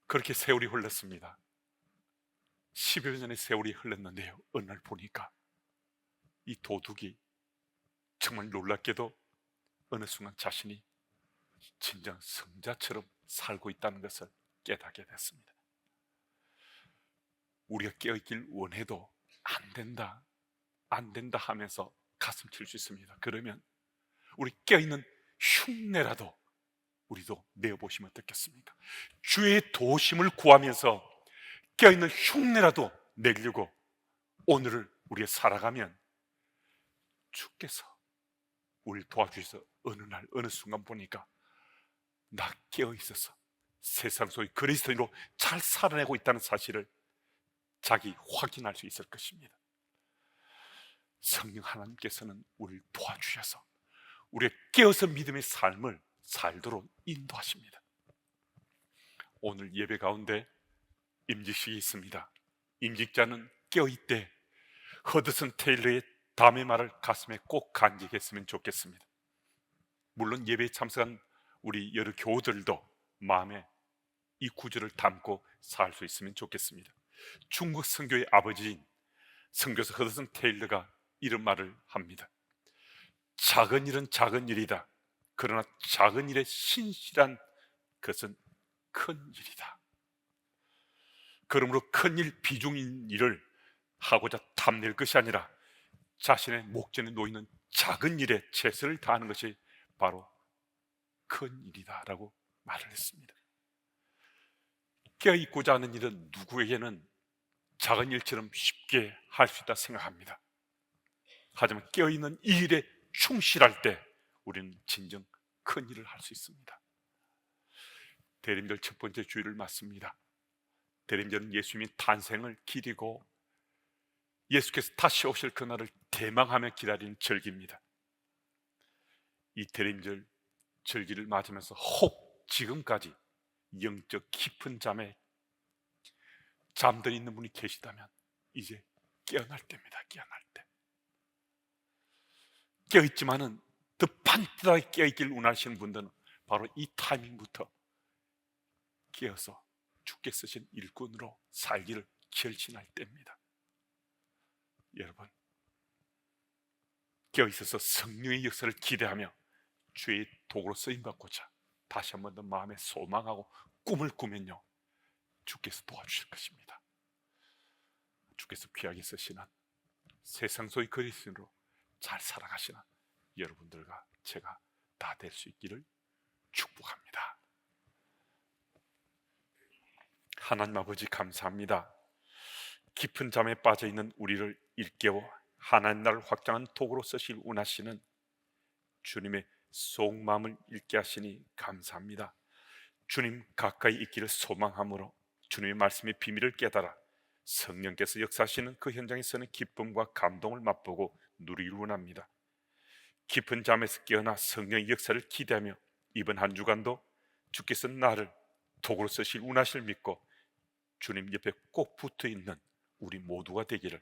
그렇게 세월이 흘렀습니다. 10여 년의 세월이 흘렀는데요, 어느 날 보니까 이 도둑이 정말 놀랍게도 어느 순간 자신이 진정 성자처럼 살고 있다는 것을 깨닫게 됐습니다. 우리가 깨어있길 원해도 안 된다 하면서 가슴 칠 수 있습니다. 그러면 우리 깨어있는 흉내라도 우리도 내어보시면 어떻겠습니까? 주의 도심을 구하면서 깨어있는 흉내라도 내려고 오늘을 우리가 살아가면 주께서 우리를 도와주셔서 어느 날 어느 순간 보니까 나 깨어있어서 세상 속의 그리스도인으로 잘 살아내고 있다는 사실을 자기 확인할 수 있을 것입니다. 성령 하나님께서는 우리를 도와주셔서 우리의 깨어서 믿음의 삶을 살도록 인도하십니다. 오늘 예배 가운데 임직식이 있습니다. 임직자는 깨어있되 허드슨 테일러의 다음의 말을 가슴에 꼭 간직했으면 좋겠습니다. 물론 예배에 참석한 우리 여러 교우들도 마음에 이 구절을 담고 살 수 있으면 좋겠습니다. 중국 선교의 아버지인 선교사 허드슨 테일러가 이런 말을 합니다. 작은 일은 작은 일이다. 그러나 작은 일에 신실한 것은 큰 일이다. 그러므로 큰 일, 비중인 일을 하고자 탐낼 것이 아니라 자신의 목전에 놓이는 작은 일에 최선을 다하는 것이 바로 큰 일이다 라고 말을 했습니다. 깨어있고자 하는 일은 누구에게는 작은 일처럼 쉽게 할 수 있다 생각합니다. 하지만 깨어있는 이 일에 충실할 때 우리는 진정 큰 일을 할 수 있습니다. 대림절 첫 번째 주일을 맞습니다. 대림절은 예수님이 탄생을 기리고 예수께서 다시 오실 그날을 대망하며 기다리는 절기입니다. 이 대림절 절기를 맞으면서 혹 지금까지 영적 깊은 잠에 잠들어 있는 분이 계시다면 이제 깨어날 때입니다. 깨어날 때. 깨어있지만은 더 반듯하게 깨어있기를 원하시는 분들은 바로 이 타이밍부터 깨어서 주께 쓰신 일꾼으로 살기를 결심할 때입니다. 여러분, 깨어 있어서 성령의 역사를 기대하며 주의 도구로 쓰임받고자 다시 한 번 더 마음에 소망하고 꿈을 꾸면요, 주께서 도와주실 것입니다. 주께서 귀하게 쓰시는 세상 속의 그리스도인으로 잘 살아가시는 여러분들과 제가 다 될 수 있기를 축복합니다. 하나님 아버지 감사합니다. 깊은 잠에 빠져있는 우리를 일깨워 하나님 나라를 확장한 도구로 쓰실 운하시는 주님의 속마음을 읽게 하시니 감사합니다. 주님 가까이 있기를 소망함으로 주님의 말씀의 비밀을 깨달아 성령께서 역사하시는 그 현장에서는 기쁨과 감동을 맛보고 누리기를 원합니다. 깊은 잠에서 깨어나 성령의 역사를 기대하며 이번 한 주간도 주께서 나를 도구로 쓰실 운하실 믿고 주님 옆에 꼭 붙어있는 우리 모두가 되기를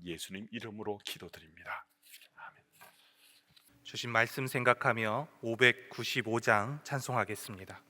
예수님 이름으로 기도드립니다. 아멘. 주신 말씀 생각하며 595장 찬송하겠습니다.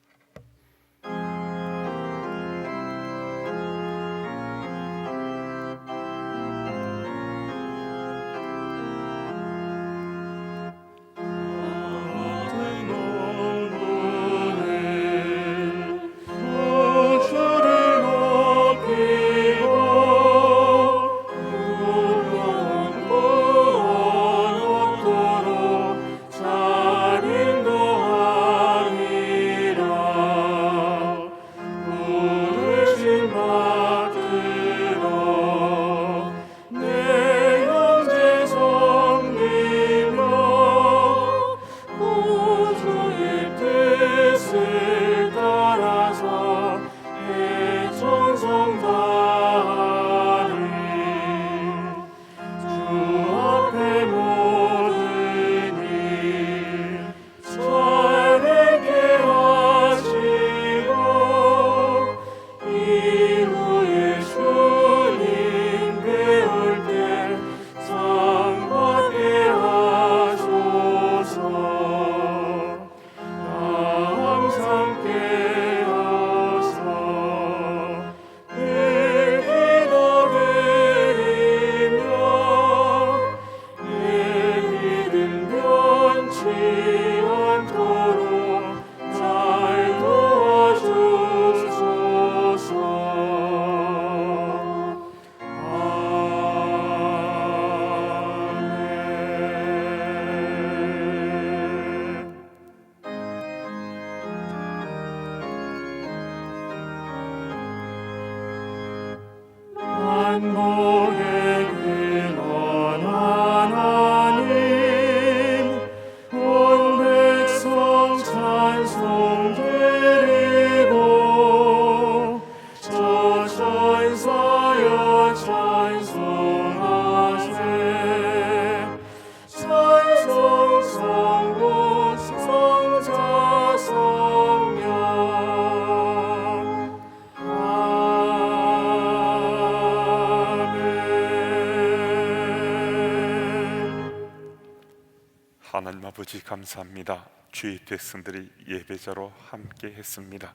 하나님 아버지 감사합니다. 주의 백성들이 예배자로 함께 했습니다.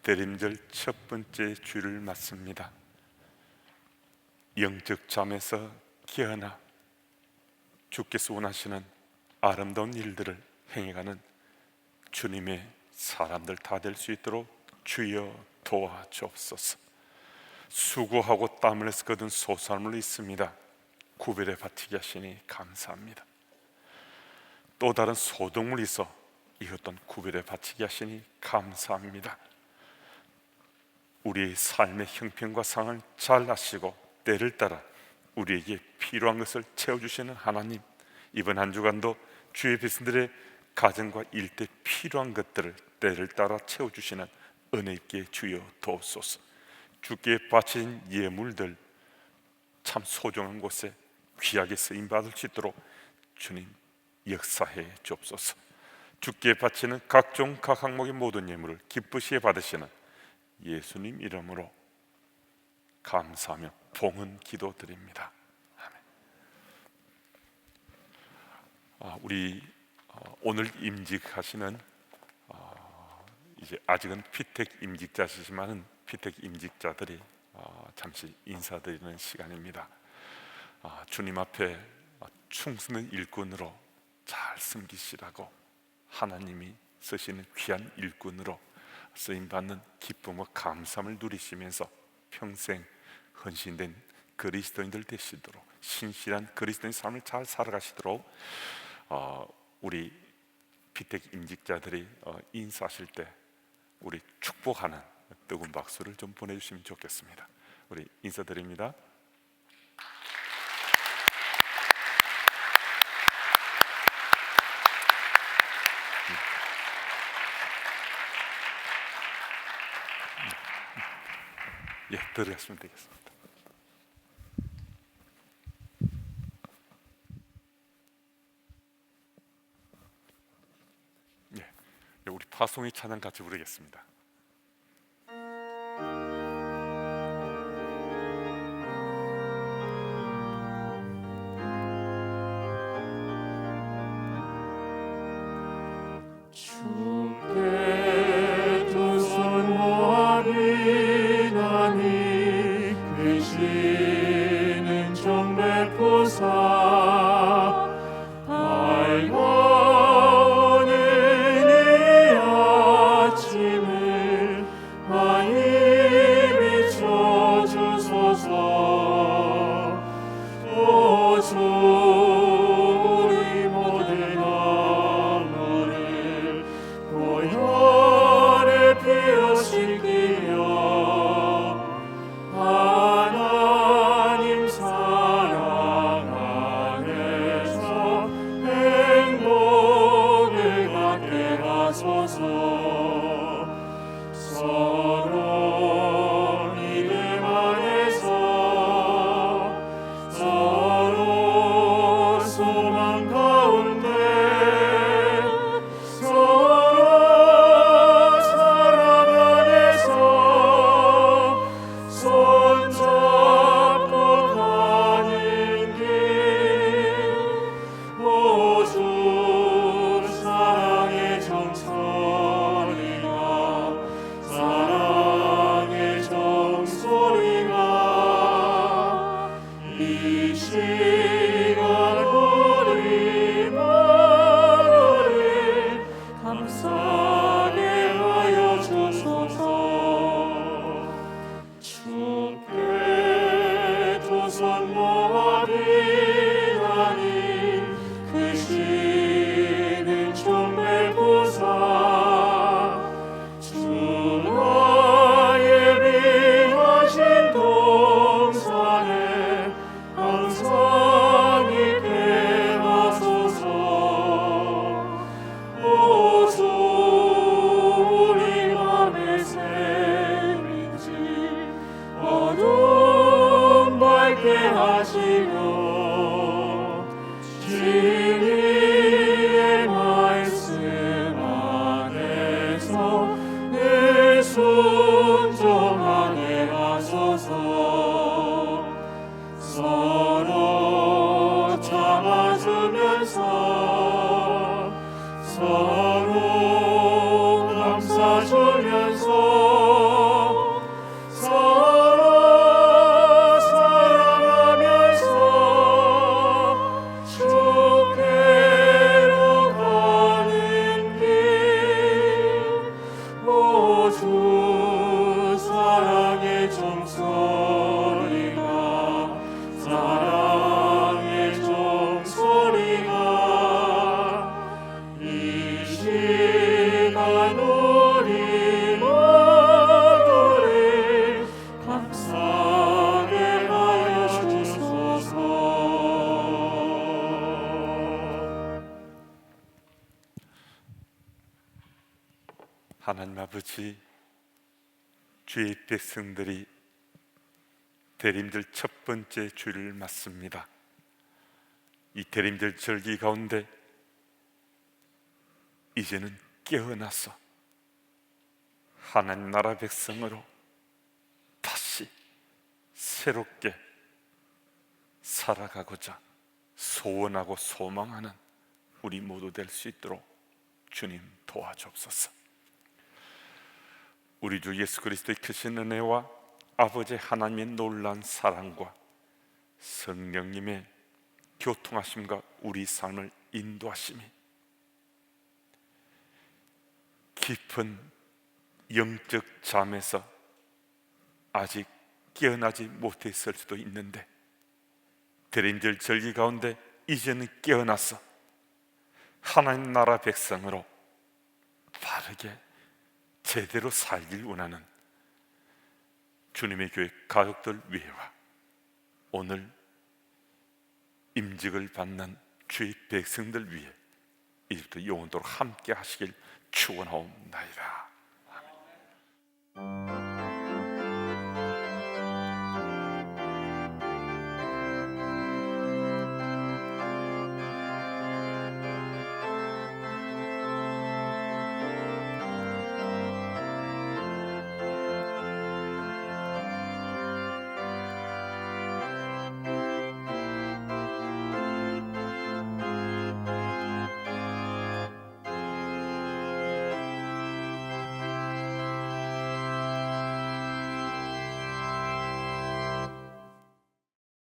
대림절 첫 번째 주를 맞습니다. 영적 잠에서 깨어나 주께서 원하시는 아름다운 일들을 행해가는 주님의 사람들 다 될 수 있도록 주여 도와주옵소서. 수고하고 땀을 흘려서 거둔 소산물이 있습니다. 구별에 바치게 하시니 감사합니다. 또 다른 소동물이 있어 이것도 구별에 바치게 하시니 감사합니다. 우리의 삶의 형편과 상황을 잘 아시고 때를 따라 우리에게 필요한 것을 채워주시는 하나님, 이번 한 주간도 주의 백성들의 가정과 일대 필요한 것들을 때를 따라 채워주시는 은혜 있게 주여 도옵소서. 주께 바친 예물들 참 소중한 곳에 귀하게 쓰임받을 수 있도록 주님 역사해 주옵소서. 주께 바치는 각종 각 항목의 모든 예물을 기쁘시게 받으시는 예수님 이름으로 감사하며 봉헌 기도드립니다. 아멘. 우리 오늘 임직하시는 이제 아직은 피택 임직자시지만은 피택 임직자들이 잠시 인사드리는 시간입니다. 주님 앞에 충성된 일꾼으로 잘 섬기시라고 하나님이 쓰시는 귀한 일꾼으로 쓰임받는 기쁨과 감사함을 누리시면서 평생 헌신된 그리스도인들 되시도록, 신실한 그리스도인 삶을 잘 살아가시도록 우리 피택 임직자들이 인사하실 때 우리 축복하는 뜨거운 박수를 좀 보내주시면 좋겠습니다. 우리 인사드립니다. 예, 들어가시면 되겠습니다. 예, 우리 파송이 찬양 같이 부르겠습니다. 주께 두 손 모아 비나니 계시는 종 베푸사 밝아오는 이 아침을 많이 비춰주소서. 오 주 우리 모든 악물을 고열에 피우시기여. 하나님 사랑 안에서 행복을 갖게 하소서. 서로 믿음 안에서 서로 소망 가운데 서로 사랑 안에서 손잡고 가는 길. 오 주 사랑의 정소리가 사랑의 정소리가 이 시간 우리 마음을 감싸게 하여 주소서. 주께 두 손 모아 비나니 크시는 종 베푸사 주 나의 비하신 동산에 항상 있게 하소서. 오 주 우리 맘의 샘인지 어둠 밝게 하시고 진리의 말씀 안에서 늘 순종하게 하소서. 서로 참아주면서 서로 감싸주면서 서로 사랑하면서 주께로 가는 길. 오 주 사랑의 종소리가 사랑의 종소리가 이 시간 우리 모두를 감싸게 하여 주소서. 하나님 아버지, 주의 백성들이 대림절 첫 번째 주일을 맞습니다. 이 대림절 절기 가운데 이제는 깨어나서 하나님 나라 백성으로 다시 새롭게 살아가고자 소원하고 소망하는 우리 모두 될 수 있도록 주님 도와주옵소서. 우리 주 예수 그리스도의 크신 은혜와 아버지 하나님의 놀라운 사랑과 성령님의 교통하심과 우리 삶을 인도하심이 깊은 영적 잠에서 아직 깨어나지 못했을 수도 있는데 대림절 절기 가운데 이제는 깨어나서 하나님 나라 백성으로 바르게 제대로 살길 원하는 주님의 교회 가족들 위해와 오늘 임직을 받는 주의 백성들 위해 이제부터 영원토록 함께 하시길 축원하옵나이다. 아멘.